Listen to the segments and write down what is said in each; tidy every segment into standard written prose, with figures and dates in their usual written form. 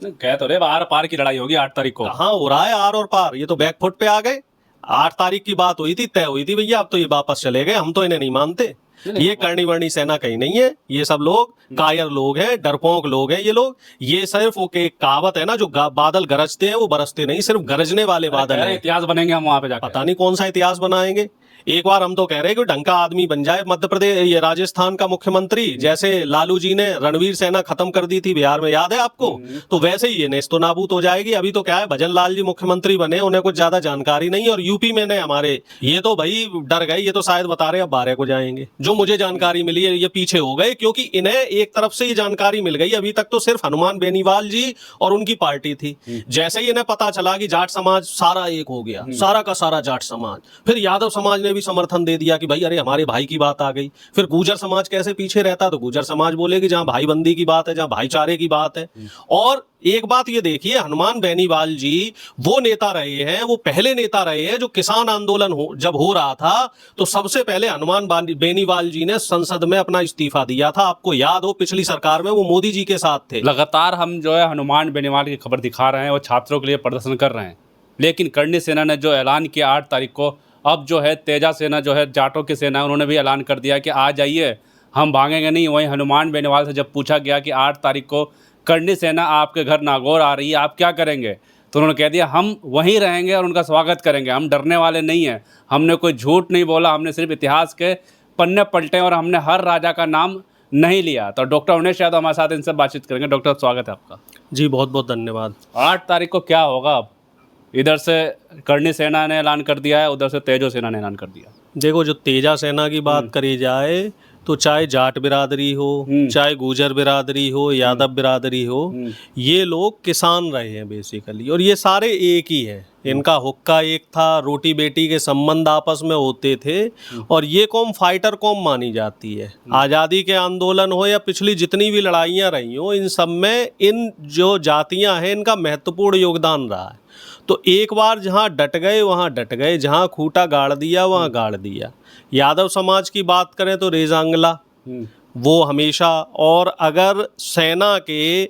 कह तो रहे आर पार की लड़ाई होगी 8 तारीख को। हाँ, हो रहा है आर और पार, ये तो बैकफुट पे आ गए। 8 तारीख की बात हुई थी, तय हुई थी भैया, अब तो ये वापस चले गए, हम तो इन्हें नहीं मानते। ये करनी वर्णी सेना कहीं नहीं है, ये सब लोग कायर लोग हैं, डरपोक लोग हैं ये लोग। ये सिर्फ वो एक कहावत है ना, जो बादल गरजते हैं वो बरसते नहीं, सिर्फ गरजने वाले बादल कह रहे हैं। इतिहास बनेंगे हम वहां पे जाकर। पता नहीं कौन सा इतिहास बनाएंगे। एक बार हम तो कह रहे हैं कि ढंग का आदमी बन जाए मध्य प्रदेश, ये राजस्थान का मुख्यमंत्री, जैसे लालू जी ने रणवीर सेना खत्म कर दी थी बिहार में, याद है आपको? तो वैसे ही ये नेस्तो नाबूद हो जाएगी। अभी तो क्या है, भजन लाल जी मुख्यमंत्री बने, उन्हें कुछ ज्यादा जानकारी नहीं, और यूपी में ने हमारे ये तो भाई डर गए, ये तो शायद बता रहे अब 12 को जाएंगे। जो मुझे जानकारी मिली है, ये पीछे हो गए, क्योंकि इन्हें एक तरफ से ये जानकारी मिल गई। अभी तक तो सिर्फ हनुमान बेनीवाल जी और उनकी पार्टी थी। जैसे ही इन्हें पता चला कि जाट समाज सारा एक हो गया, सारा का सारा जाट समाज, फिर यादव समाज ने भी समर्थन दे दिया कि भाई अरे हमारे भाई की बात आ गई। फिर गुर्जर समाज कैसे पीछे रहता, तो गुर्जर समाज बोले कि जहां भाईबंदी की बात है, जहां भाईचारे की बात है। और एक बात ये देखिए, हनुमान बेनीवाल जी वो नेता रहे हैं, वो पहले नेता रहे हैं जो किसान आंदोलन जब हो रहा था, तो सबसे पहले हनुमान बेनीवाल जी ने संसद में अपना इस्तीफा दिया था। आपको याद हो, पिछली सरकार में वो मोदी जी के साथ थे। लगातार हम जो है हनुमान बेनीवाल की खबर दिखा रहे हैं और छात्रों के लिए प्रदर्शन कर रहे हैं, लेकिन करणी सेना ने जो ऐलान किया 8 तारीख को, अब जो है तेजा सेना जो है जाटों की सेना, उन्होंने भी ऐलान कर दिया कि आ जाइए, हम भागेंगे नहीं। वहीं हनुमान बेनीवाल से जब पूछा गया कि 8 तारीख को करणी सेना आपके घर नागौर आ रही है, आप क्या करेंगे, तो उन्होंने कह दिया हम वहीं रहेंगे और उनका स्वागत करेंगे, हम डरने वाले नहीं हैं, हमने कोई झूठ नहीं बोला, हमने सिर्फ इतिहास के पन्ने पलटे और हमने हर राजा का नाम नहीं लिया। तो डॉक्टर उमेश यादव हमारे साथ इनसे बातचीत करेंगे। डॉक्टर स्वागत है आपका। जी बहुत बहुत धन्यवाद। 8 तारीख को क्या होगा अब? इधर से करणी सेना ने ऐलान कर दिया है, उधर से तेजो सेना ने ऐलान कर दिया। देखो, जो तेजा सेना की बात करी जाए, तो चाहे जाट बिरादरी हो, चाहे गुर्जर बिरादरी हो, यादव बिरादरी हो, ये लोग किसान रहे हैं बेसिकली, और ये सारे एक ही हैं। इनका हुक्का एक था, रोटी बेटी के संबंध आपस में होते थे, और ये कौम फाइटर कौम मानी जाती है। आज़ादी के आंदोलन हो या पिछली जितनी भी लड़ाइयाँ रही हो, इन सब में इन जो जातियाँ हैं, इनका महत्वपूर्ण योगदान रहा है। तो एक बार जहाँ डट गए वहाँ डट गए, जहाँ खूंटा गाड़ दिया वहाँ गाड़ दिया। यादव समाज की बात करें तो रेजांगला वो हमेशा, और अगर सेना के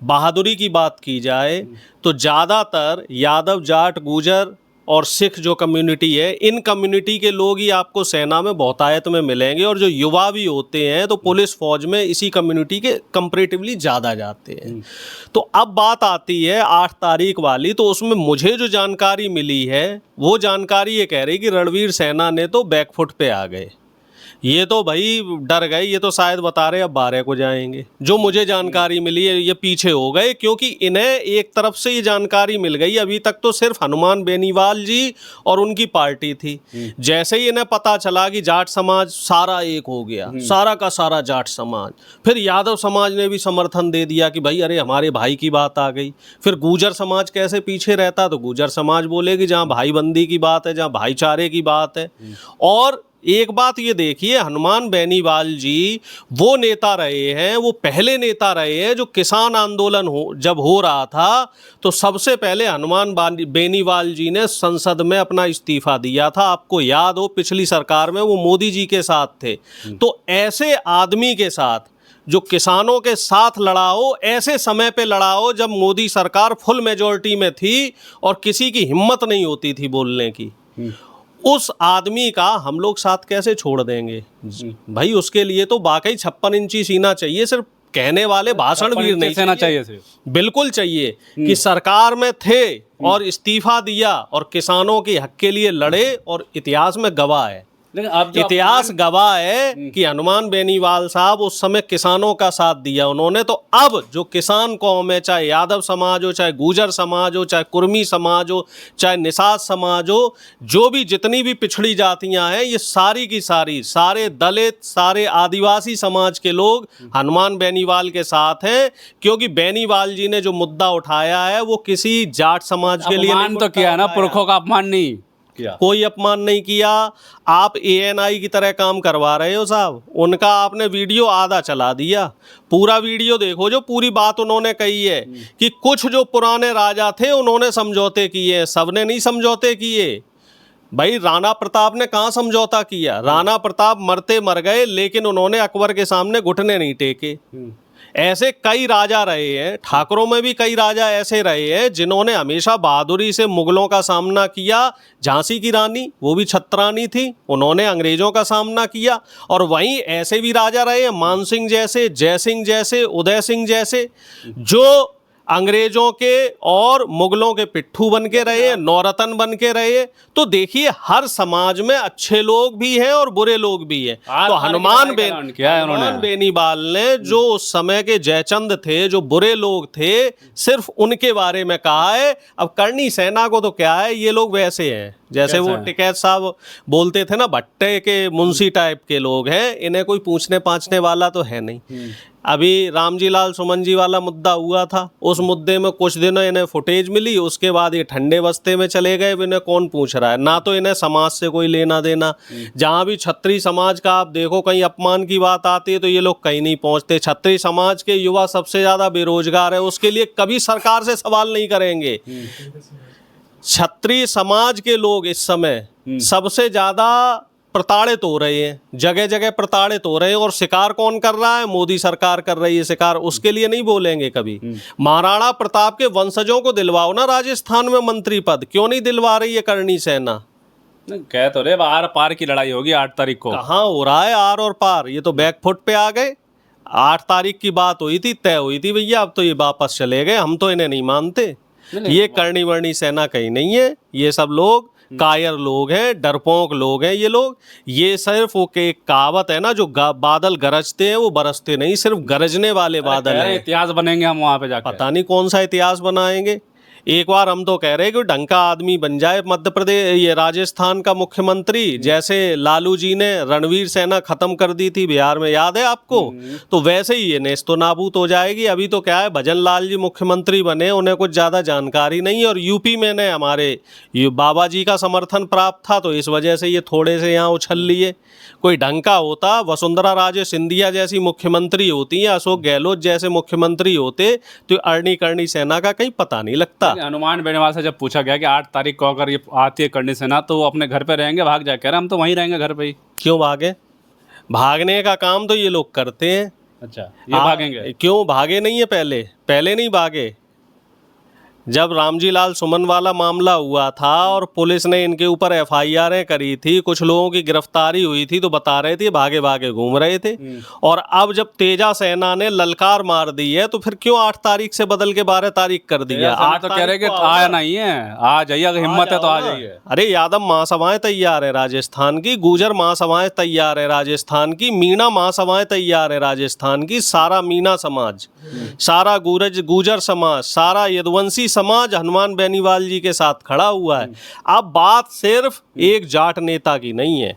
बहादुरी की बात की जाए तो ज़्यादातर यादव, जाट, गुर्जर और सिख जो कम्युनिटी है, इन कम्युनिटी के लोग ही आपको सेना में बहुतायत में मिलेंगे। और जो युवा भी होते हैं तो पुलिस फौज में इसी कम्युनिटी के कंपैरेटिवली ज़्यादा जाते हैं। तो अब बात आती है 8 तारीख वाली, तो उसमें मुझे जो जानकारी मिली है वो जानकारी ये कह रही कि रणवीर सेना ने तो बैकफुट पे आ गए। ये तो भाई डर गए, ये तो शायद बता रहे अब 12 को जाएंगे। जो मुझे जानकारी मिली है, ये पीछे हो गए, क्योंकि इन्हें एक तरफ से ये जानकारी मिल गई। अभी तक तो सिर्फ हनुमान बेनीवाल जी और उनकी पार्टी थी। जैसे ही इन्हें पता चला कि जाट समाज सारा एक हो गया, सारा का सारा जाट समाज, फिर यादव समाज ने भी समर्थन दे दिया कि भाई अरे हमारे भाई की बात आ गई। फिर गुर्जर समाज कैसे पीछे रहता, तो गुर्जर समाज बोले कि जहाँ भाईबंदी की बात है, जहाँ भाईचारे की बात है। और एक बात ये देखिए, हनुमान बेनीवाल जी वो नेता रहे हैं, वो पहले नेता रहे हैं जो किसान आंदोलन जब हो रहा था, तो सबसे पहले हनुमान बेनीवाल जी ने संसद में अपना इस्तीफा दिया था। आपको याद हो, पिछली सरकार में वो मोदी जी के साथ थे। तो ऐसे आदमी के साथ जो किसानों के साथ लड़ा हो, ऐसे समय पे लड़ा हो जब मोदी सरकार फुल मेजॉरिटी में थी और किसी की हिम्मत नहीं होती थी बोलने की, उस आदमी का हम लोग साथ कैसे छोड़ देंगे भाई? उसके लिए तो वाकई 56 इंची सीना चाहिए, सिर्फ कहने वाले भाषण वीर नहीं सेना चाहिए सिर्फ। बिल्कुल चाहिए कि सरकार में थे और इस्तीफा दिया और किसानों के हक के लिए लड़े, और इतिहास में गवाह है, लेकिन अब इतिहास गवाह है कि हनुमान बेनीवाल साहब उस समय किसानों का साथ दिया उन्होंने। तो अब जो किसान कौम है, चाहे यादव समाज हो, चाहे गुर्जर समाज हो, चाहे कुर्मी समाज हो, चाहे निषाद समाज हो, जो भी जितनी भी पिछड़ी जातियां हैं, ये सारी की सारी, सारे दलित, सारे आदिवासी समाज के लोग हनुमान बेनीवाल के साथ हैं। क्योंकि बेनीवाल जी ने जो मुद्दा उठाया है वो किसी जाट समाज के लिए अपमान तो किया ना, पुरखों का अपमान नहीं किया। कोई अपमान नहीं किया। आप ANI की तरह काम करवा रहे हो साहब, उनका आपने वीडियो आधा चला दिया। पूरा वीडियो देखो, जो पूरी बात उन्होंने कही है कि कुछ जो पुराने राजा थे उन्होंने समझौते किए, सबने नहीं समझौते किए। भाई राणा प्रताप ने कहाँ समझौता किया? राणा प्रताप मरते मर गए, लेकिन उन्होंने अकबर के सामने घुटने नहीं टेके। ऐसे कई राजा रहे हैं, ठाकुरों में भी कई राजा ऐसे रहे हैं जिन्होंने हमेशा बहादुरी से मुगलों का सामना किया। झांसी की रानी, वो भी छत्रानी थी, उन्होंने अंग्रेजों का सामना किया। और वहीं ऐसे भी राजा रहे हैं, मान सिंह जैसे, जय सिंह जैसे, उदय सिंह जैसे, जो अंग्रेजों के और मुगलों के पिट्ठू बन के रहे, नौरतन बन के रहे। तो देखिए, हर समाज में अच्छे लोग भी हैं और बुरे लोग भी हैं। तो हनुमान बेनीवाल ने जो उस समय के जयचंद थे, जो बुरे लोग थे, सिर्फ उनके बारे में कहा है। अब करनी सेना को तो क्या है, ये लोग वैसे हैं जैसे वो टिकैत साहब बोलते थे ना, भट्टे के मुंशी टाइप के लोग हैं, इन्हें कोई पूछने पाछने वाला तो है नहीं। अभी रामजी लाल सुमन जी वाला मुद्दा हुआ था, उस मुद्दे में कुछ दिनों इन्हें फुटेज मिली, उसके बाद ये ठंडे बस्ते में चले गए। इन्हें कौन पूछ रहा है, ना तो इन्हें समाज से कोई लेना देना। जहाँ भी क्षत्रिय समाज का आप देखो कहीं अपमान की बात आती है तो ये लोग कहीं नहीं पहुँचते। क्षत्रिय समाज के युवा सबसे ज़्यादा बेरोजगार है, उसके लिए कभी सरकार से सवाल नहीं करेंगे। क्षत्रिय समाज के लोग इस समय सबसे ज्यादा प्रताड़ित हो रहे हैं, जगह जगह प्रताड़ित हो रहे हैं। और शिकार कौन कर रहा है? मोदी सरकार कर रही है शिकार। उसके लिए नहीं बोलेंगे कभी। महाराणा प्रताप के वंशजों को दिलवाओ ना राजस्थान में मंत्री पद, क्यों नहीं दिलवा रही है करनी सेना? कह तो रहे आर पार की लड़ाई होगी 8 तारीख को। कहाँ हो रहा है आर और पार? ये तो बैकफुट पे आ गए। 8 तारीख की बात हुई थी, तय हुई थी भैया, अब तो ये वापस चले गए। हम तो इन्हें नहीं मानते। ये करनी वर्णी सेना कहीं नहीं है, ये सब लोग कायर लोग हैं, डरपोक लोग हैं ये लोग। ये सिर्फ वो एक कहावत है ना, जो बादल गरजते हैं वो बरसते नहीं, सिर्फ गरजने वाले बादल हैं। इतिहास बनेंगे हम वहां पे जाकर, पता नहीं कौन सा इतिहास बनाएंगे। एक बार हम तो कह रहे हैं कि ढंग का आदमी बन जाए मध्य प्रदेश, ये राजस्थान का मुख्यमंत्री। जैसे लालू जी ने रणवीर सेना खत्म कर दी थी बिहार में, याद है आपको? तो वैसे ही ये नेस्तो नाबूद हो जाएगी। अभी तो क्या है, भजन लाल जी मुख्यमंत्री बने, उन्हें कुछ ज़्यादा जानकारी नहीं। और यूपी में ने हमारे बाबा जी का समर्थन प्राप्त था, तो इस वजह से ये थोड़े से यहाँ उछल लिए। कोई ढंग का होता, वसुंधरा राजे सिंधिया जैसी मुख्यमंत्री होती या अशोक गहलोत जैसे मुख्यमंत्री होते, तो अरनी करनी सेना का कहीं पता नहीं लगता। हनुमान बेनीवाल से जब पूछा गया कि 8 तारीख को अगर ये आती है करनी सेना तो वो अपने घर पे रहेंगे, भाग जाए? कह रहे हम तो वहीं रहेंगे घर पे ही। क्यों भागे? भागने का काम तो ये लोग करते हैं। अच्छा, ये भागेंगे? क्यों भागे नहीं है? पहले नहीं भागे। जब रामजी लाल सुमन वाला मामला हुआ था और पुलिस ने इनके ऊपर FIR करी थी, कुछ लोगों की गिरफ्तारी हुई थी, तो बता रहे थे भागे भागे घूम रहे थे। और अब जब तेजा सेना ने ललकार मार दी है, तो फिर क्यों 8 तारीख से बदल के 12 तारीख कर दिया? 8 तो कह रहे कि आया नहीं है, आ जाइए, अगर हिम्मत है तो आ जाइए। अरे यादव महासभाएं तैयार है राजस्थान की, गुर्जर महासभाएं तैयार है राजस्थान की, मीणा महासभाएं तैयार है राजस्थान की। सारा मीणा समाज, सारा गुर्जर समाज, सारा यदुवंशी समाज हनुमान बेनीवाल जी के साथ खड़ा हुआ है। अब बात सिर्फ एक जाट नेता की नहीं है,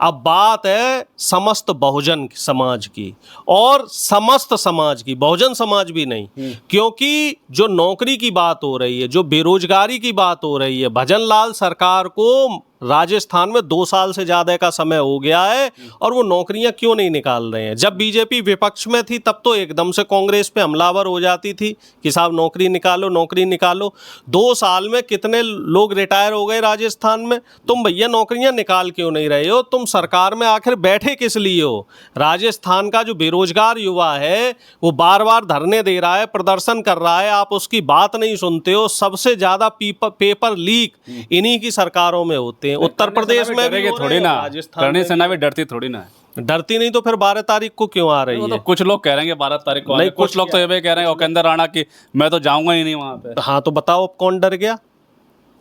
अब बात है समस्त बहुजन समाज की और समस्त समाज की, बहुजन समाज भी नहीं। क्योंकि जो नौकरी की बात हो रही है, जो बेरोजगारी की बात हो रही है, भजन लाल सरकार को राजस्थान में 2 साल से ज्यादा का समय हो गया है और वो नौकरियां क्यों नहीं निकाल रहे हैं? जब बीजेपी विपक्ष में थी तब तो एकदम से कांग्रेस पे हमलावर हो जाती थी कि साहब नौकरी निकालो, नौकरी निकालो। 2 साल में कितने लोग रिटायर हो गए राजस्थान में। तुम भैया नौकरियां निकाल क्यों नहीं रहे हो? तुम सरकार में आखिर बैठे किस लिए हो? राजस्थान का जो बेरोजगार युवा है वो बार बार धरने दे रहा है, प्रदर्शन कर रहा है, आप उसकी बात नहीं सुनते हो। सबसे ज्यादा पेपर लीक इन्हीं की सरकारों में होते हैं। उत्तर प्रदेश में भी थोड़ी ना, करनी सेना भी डरती थोड़ी ना है। डरती नहीं तो फिर 12 तारीख को क्यों आ रही है? तो कुछ लोग कह रहे हैं 12 तारीख को नहीं, कुछ लोग तो ये भी कह रहे हैं उपेंद्र राणा की मैं तो जाऊंगा ही नहीं वहां पे। हाँ तो बताओ अब कौन डर गया?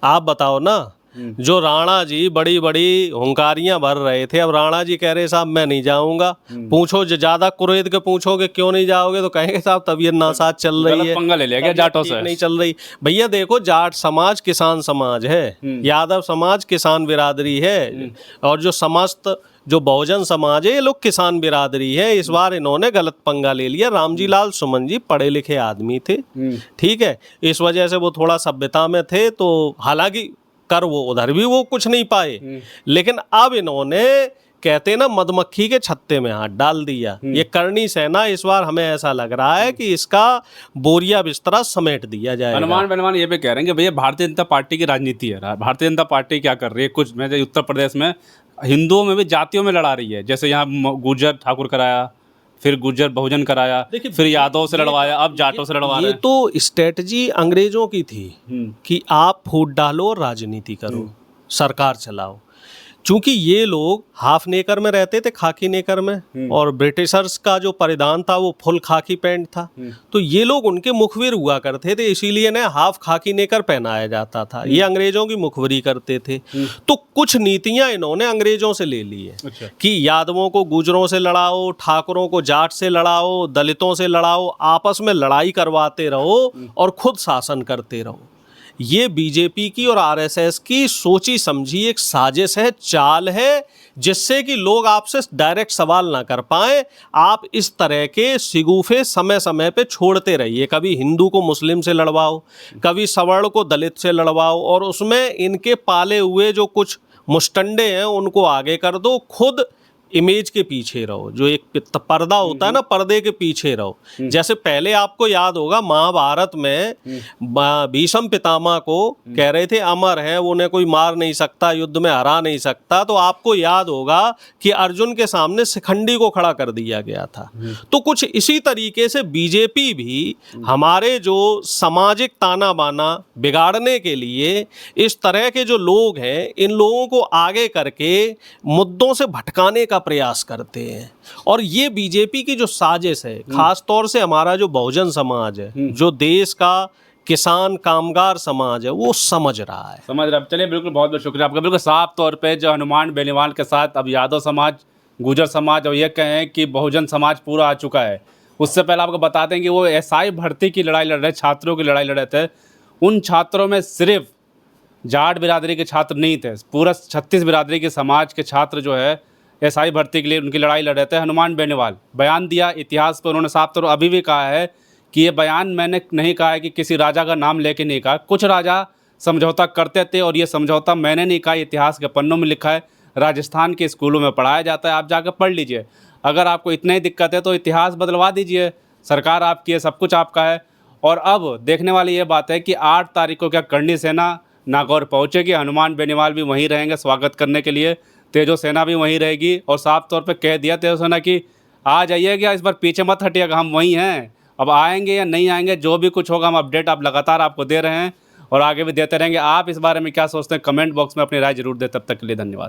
आप बताओ ना। जो राणा जी बड़ी बड़ी हुंकारियां भर रहे थे, अब राणा जी कह रहे साहब मैं नहीं जाऊंगा। पूछो ज्यादा कुरेद के पूछोगे क्यों नहीं जाओगे तो कहेंगे साहब तबीयत नासाज चल रही है, पंगा ले लिया जाटों से, नहीं चल रही। भैया देखो, जाट समाज किसान समाज है, यादव समाज किसान बिरादरी है, और जो समस्त जो बहुजन समाज है ये लोग किसान बिरादरी है। इस बार इन्होंने गलत पंगा ले लिया। रामजी लाल सुमन जी पढ़े लिखे आदमी थे, ठीक है, इस वजह से वो थोड़ा सभ्यता में थे, तो हालांकि कर वो उधर भी वो कुछ नहीं पाए, लेकिन अब इन्होंने कहते ना मधुमक्खी के छत्ते में हाथ डाल दिया। ये करनी सेना इस बार हमें ऐसा लग रहा है कि इसका बोरिया बिस्तरा समेट दिया जाएगा। हनुमान बेनीवाल ये भी कह रहे हैं कि भैया भारतीय जनता पार्टी की राजनीति है, भारतीय जनता पार्टी क्या कर रही है, कुछ मैं उत्तर प्रदेश में हिंदुओं में भी जातियों में लड़ा रही है। जैसे यहाँ गुर्जर ठाकुर कराया, फिर गुर्जर बहुजन कराया, फिर यादव से लड़वाया, अब जाटों से लड़वा रहे ये हैं। तो स्ट्रेटजी अंग्रेजों की थी कि आप फूट डालो और राजनीति करो, सरकार चलाओ। चूंकि ये लोग हाफ नेकर में रहते थे, खाकी नेकर में, और ब्रिटिशर्स का जो परिधान था वो फुल खाकी पैंट था, तो ये लोग उनके मुखबिर हुआ करते थे, इसीलिए ना हाफ खाकी नेकर पहनाया जाता था। ये अंग्रेजों की मुखबिरी करते थे। तो कुछ नीतियां इन्होंने अंग्रेजों से ले ली है। अच्छा। कि यादवों को गुजरों से लड़ाओ, ठाकुरों को जाट से लड़ाओ, दलितों से लड़ाओ, आपस में लड़ाई करवाते रहो और खुद शासन करते रहो। ये बीजेपी की और आरएसएस की सोची समझी एक साजिश है, चाल है, जिससे कि लोग आपसे डायरेक्ट सवाल ना कर पाएं। आप इस तरह के शिगुफे समय समय पे छोड़ते रहिए। कभी हिंदू को मुस्लिम से लड़वाओ, कभी सवर्ण को दलित से लड़वाओ, और उसमें इनके पाले हुए जो कुछ मुस्टंडे हैं उनको आगे कर दो, खुद इमेज के पीछे रहो। जो एक पर्दा होता है ना, पर्दे के पीछे रहो। जैसे पहले आपको याद होगा महाभारत में भीष्म पितामह को कह रहे थे अमर है, वो उन्हें कोई मार नहीं सकता, युद्ध में हरा नहीं सकता। तो आपको याद होगा कि अर्जुन के सामने शिखंडी को खड़ा कर दिया गया था। तो कुछ इसी तरीके से बीजेपी भी हमारे जो सामाजिक ताना बाना बिगाड़ने के लिए इस तरह के जो लोग हैं, इन लोगों को आगे करके मुद्दों से भटकाने का प्रयास करते हैं। और ये बीजेपी की जो साजिश है, खास तौर से हमारा जो बहुजन समाज है, जो देश का किसान कामगार समाज है, वो समझ रहा है। समझ रहा। चलिए, बिल्कुल, बहुत बहुत शुक्रिया आपका। बिल्कुल साफ तौर पे जो हनुमान बेनीवाल के साथ अब यादव समाज, गुर्जर समाज और ये कहें कि बहुजन समाज पूरा आ चुका है। उससे पहले आपको बता दें कि वो एसआई भर्ती की लड़ाई लड़ रहे, छात्रों की लड़ाई लड़ रहे थे। उन छात्रों में सिर्फ जाट बिरादरी के छात्र नहीं थे, पूरा 36 बिरादरी के समाज के छात्र जो है एसआई भर्ती के लिए उनकी लड़ाई लड़ रहे थे। हनुमान बेनीवाल बयान दिया इतिहास पर, उन्होंने साफ तौर पर अभी भी कहा है कि ये बयान मैंने नहीं कहा है कि किसी राजा का नाम लेके नहीं कहा। कुछ राजा समझौता करते थे और ये समझौता मैंने नहीं कहा, इतिहास के पन्नों में लिखा है, राजस्थान के स्कूलों में पढ़ाया जाता है, आप जाकर पढ़ लीजिए। अगर आपको इतना ही दिक्कत है तो इतिहास बदलवा दीजिए, सरकार आपकी है, सब कुछ आपका है। और अब देखने वाली ये बात है कि 8 तारीख को क्या करणी सेना नागौर पहुँचेगी, हनुमान बेनीवाल भी वहीं रहेंगे स्वागत करने के लिए, तेजो सेना भी वहीं रहेगी। और साफ तौर पे कह दिया तेजो सेना कि आ जाइएगा, इस बार पीछे मत हटिएगा, हम वहीं हैं। अब आएंगे या नहीं आएंगे, जो भी कुछ होगा हम अपडेट आप लगातार आपको दे रहे हैं और आगे भी देते रहेंगे। आप इस बारे में क्या सोचते हैं, कमेंट बॉक्स में अपनी राय जरूर दें। तब तक के लिए धन्यवाद।